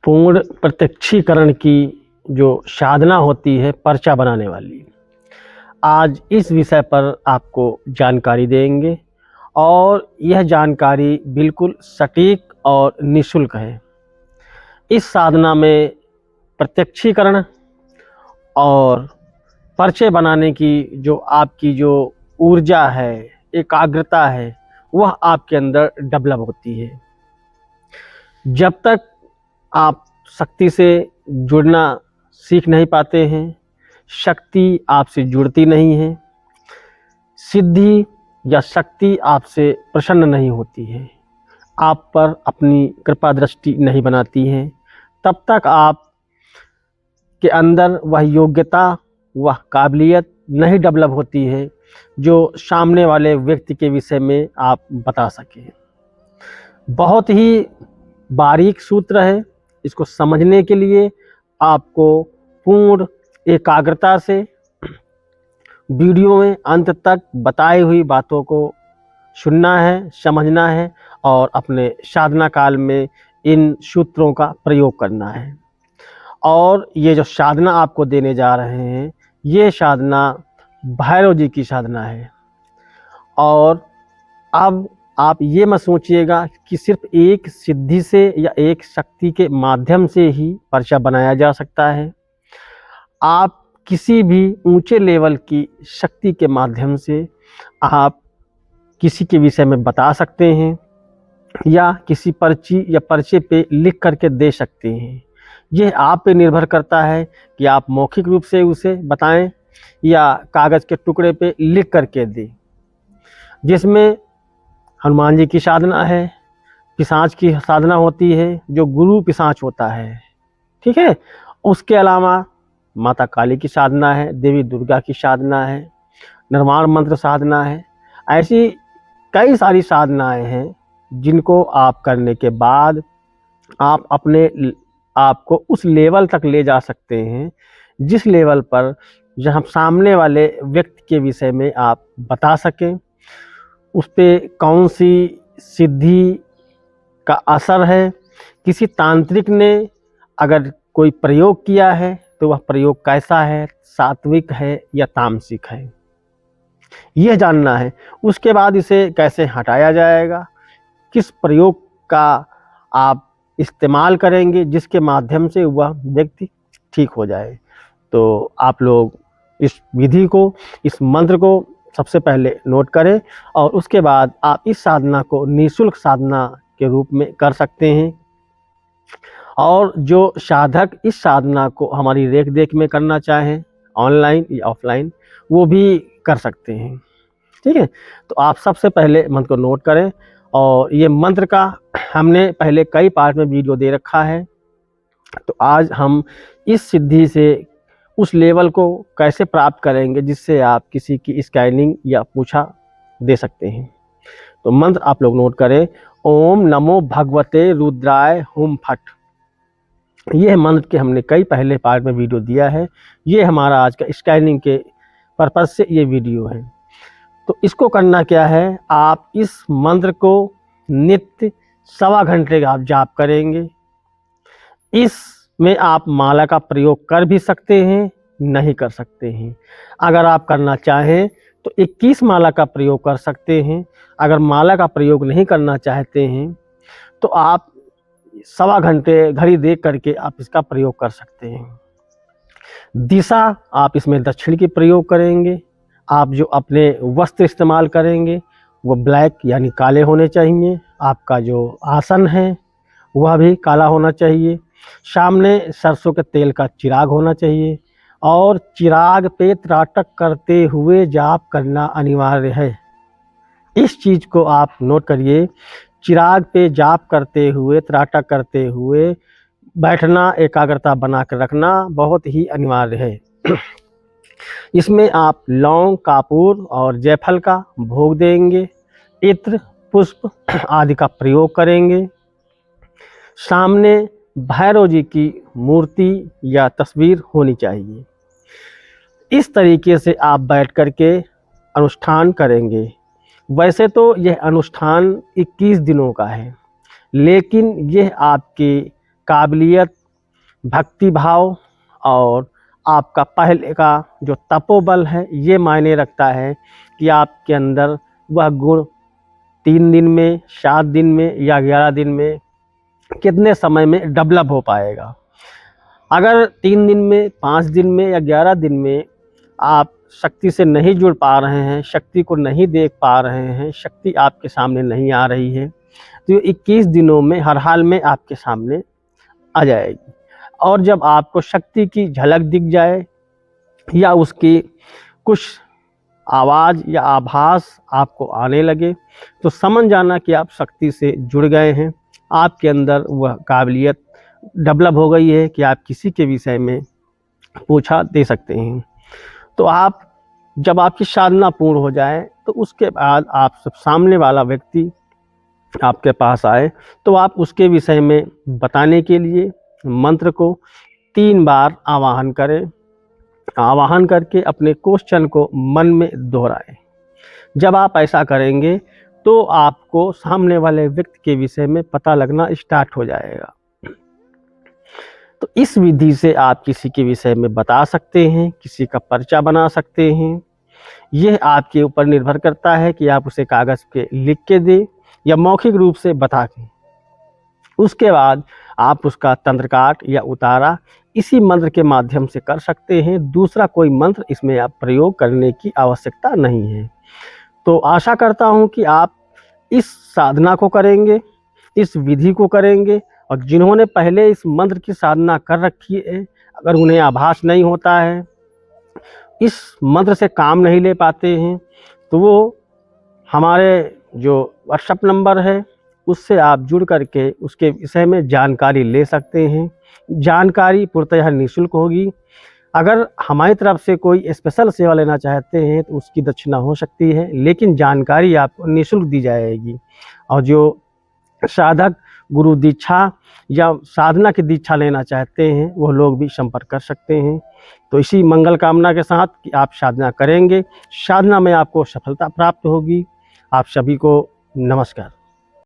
पूर्ण प्रत्यक्षीकरण की जो साधना होती है पर्चा बनाने वाली, आज इस विषय पर आपको जानकारी देंगे और यह जानकारी बिल्कुल सटीक और निःशुल्क है। इस साधना में प्रत्यक्षीकरण और पर्चे बनाने की जो आपकी जो ऊर्जा है, एकाग्रता है, वह आपके अंदर डेवलप होती है। जब तक आप शक्ति से जुड़ना सीख नहीं पाते हैं, शक्ति आपसे जुड़ती नहीं है, सिद्धि या शक्ति आपसे प्रसन्न नहीं होती है, आप पर अपनी कृपा दृष्टि नहीं बनाती है, तब तक आप के अंदर वह योग्यता, वह काबिलियत नहीं डेवलप होती है जो सामने वाले व्यक्ति के विषय में आप बता सकें। बहुत ही बारीक सूत्र है। इसको समझने के लिए आपको पूर्ण एकाग्रता से वीडियो में अंत तक बताई हुई बातों को सुनना है, समझना है और अपने साधना काल में इन सूत्रों का प्रयोग करना है। और ये जो साधना आपको देने जा रहे हैं, ये साधना भैरव जी की साधना है। और अब आप ये मत सोचिएगा कि सिर्फ एक सिद्धि से या एक शक्ति के माध्यम से ही पर्चा बनाया जा सकता है। आप किसी भी ऊंचे लेवल की शक्ति के माध्यम से आप किसी के विषय में बता सकते हैं या किसी पर्ची या पर्चे पे लिख करके दे सकते हैं। यह आप पे निर्भर करता है कि आप मौखिक रूप से उसे बताएं या कागज़ के टुकड़े पे लिख करके दें। जिसमें हनुमान जी की साधना है, पिशाच की साधना होती है जो गुरु पिशाच होता है, ठीक है। उसके अलावा माता काली की साधना है, देवी दुर्गा की साधना है, निर्माण मंत्र साधना है। ऐसी कई सारी साधनाएं हैं जिनको आप करने के बाद आप अपने आपको उस लेवल तक ले जा सकते हैं जिस लेवल पर जहाँ सामने वाले व्यक्ति के विषय में आप बता सकें, उस पर कौन सी सिद्धि का असर है, किसी तांत्रिक ने अगर कोई प्रयोग किया है तो वह प्रयोग कैसा है, सात्विक है या तामसिक है, यह जानना है। उसके बाद इसे कैसे हटाया जाएगा, किस प्रयोग का आप इस्तेमाल करेंगे जिसके माध्यम से वह व्यक्ति ठीक हो जाए। तो आप लोग इस विधि को, इस मंत्र को सबसे पहले नोट करें और उसके बाद आप इस साधना को निःशुल्क साधना के रूप में कर सकते हैं। और जो साधक इस साधना को हमारी रेख देख में करना चाहें, ऑनलाइन या ऑफलाइन, वो भी कर सकते हैं, ठीक है। तो आप सबसे पहले मंत्र को नोट करें। और ये मंत्र का हमने पहले कई पार्ट में वीडियो दे रखा है। तो आज हम इस सिद्धि से उस लेवल को कैसे प्राप्त करेंगे जिससे आप किसी की स्कैनिंग या पूछा दे सकते हैं। तो मंत्र आप लोग नोट करें, ओम नमो भगवते रुद्राय हुम फट। ये मंत्र के हमने कई पहले पार्ट में वीडियो दिया है। ये हमारा आज का स्कैनिंग के पर्पज से ये वीडियो है। तो इसको करना क्या है, आप इस मंत्र को नित्य 1.25 घंटे का आप जाप करेंगे। इसमें आप माला का प्रयोग कर भी सकते हैं, नहीं कर सकते हैं। अगर आप करना चाहें तो 21 माला का प्रयोग कर सकते हैं। अगर माला का प्रयोग नहीं करना चाहते हैं तो आप 1.25 घंटे घड़ी देख करके आप इसका प्रयोग कर सकते हैं। दिशा आप इसमें दक्षिण की प्रयोग करेंगे। आप जो अपने वस्त्र इस्तेमाल करेंगे वो ब्लैक यानी काले होने चाहिए। आपका जो आसन है वह भी काला होना चाहिए। सामने सरसों के तेल का चिराग होना चाहिए और चिराग पे त्राटक करते हुए जाप करना अनिवार्य है। इस चीज़ को आप नोट करिए, चिराग पे जाप करते हुए, त्राटक करते हुए बैठना, एकाग्रता बना कर रखना बहुत ही अनिवार्य है। इसमें आप लौंग, कापूर और जयफल का भोग देंगे, इत्र, पुष्प आदि का प्रयोग करेंगे। सामने भैरव जी की मूर्ति या तस्वीर होनी चाहिए। इस तरीके से आप बैठ करके अनुष्ठान करेंगे। वैसे तो यह अनुष्ठान 21 दिनों का है, लेकिन यह आपके काबिलियत, भक्ति भाव और आपका पहले का जो तपोबल है, ये मायने रखता है कि आपके अंदर वह गुण 3 दिन में, 7 दिन में या 11 दिन में कितने समय में डेवलप हो पाएगा। अगर 3 दिन में, 5 दिन में या 11 दिन में आप शक्ति से नहीं जुड़ पा रहे हैं, शक्ति को नहीं देख पा रहे हैं, शक्ति आपके सामने नहीं आ रही है, तो ये 21 दिनों में हर हाल में आपके सामने आ जाएगी। और जब आपको शक्ति की झलक दिख जाए या उसकी कुछ आवाज़ या आभास आपको आने लगे, तो समझ जाना कि आप शक्ति से जुड़ गए हैं। आपके अंदर वह काबिलियत डेवलप हो गई है कि आप किसी के विषय में पूछा दे सकते हैं। तो आप जब आपकी साधना पूर्ण हो जाए, तो उसके बाद आप सब सामने वाला व्यक्ति आपके पास आए, तो आप उसके विषय में बताने के लिए मंत्र को 3 बार आवाहन करें। आवाहन करके अपने क्वेश्चन को मन में दोहराएं। जब आप ऐसा करेंगे तो आपको सामने वाले व्यक्ति के विषय में पता लगना स्टार्ट हो जाएगा। तो इस विधि से आप किसी के विषय में बता सकते हैं, किसी का पर्चा बना सकते हैं। यह आपके ऊपर निर्भर करता है कि आप उसे कागज़ पे लिख के दें या मौखिक रूप से बता के। उसके बाद आप उसका तंत्रकाट या उतारा इसी मंत्र के माध्यम से कर सकते हैं। दूसरा कोई मंत्र इसमें आप प्रयोग करने की आवश्यकता नहीं है। तो आशा करता हूं कि आप इस साधना को करेंगे, इस विधि को करेंगे, और जिन्होंने पहले इस मंत्र की साधना कर रखी है, अगर उन्हें आभास नहीं होता है, इस मंत्र से काम नहीं ले पाते हैं, तो वो हमारे जो व्हाट्सएप नंबर है उससे आप जुड़ करके उसके विषय में जानकारी ले सकते हैं। जानकारी पूर्णतः निःशुल्क होगी। अगर हमारी तरफ से कोई स्पेशल सेवा लेना चाहते हैं तो उसकी दक्षिणा हो सकती है, लेकिन जानकारी आपको निःशुल्क दी जाएगी। और जो साधक गुरु दीक्षा या साधना की दीक्षा लेना चाहते हैं वो लोग भी संपर्क कर सकते हैं। तो इसी मंगल कामना के साथ कि आप साधना करेंगे, साधना में आपको सफलता प्राप्त होगी। आप सभी को नमस्कार।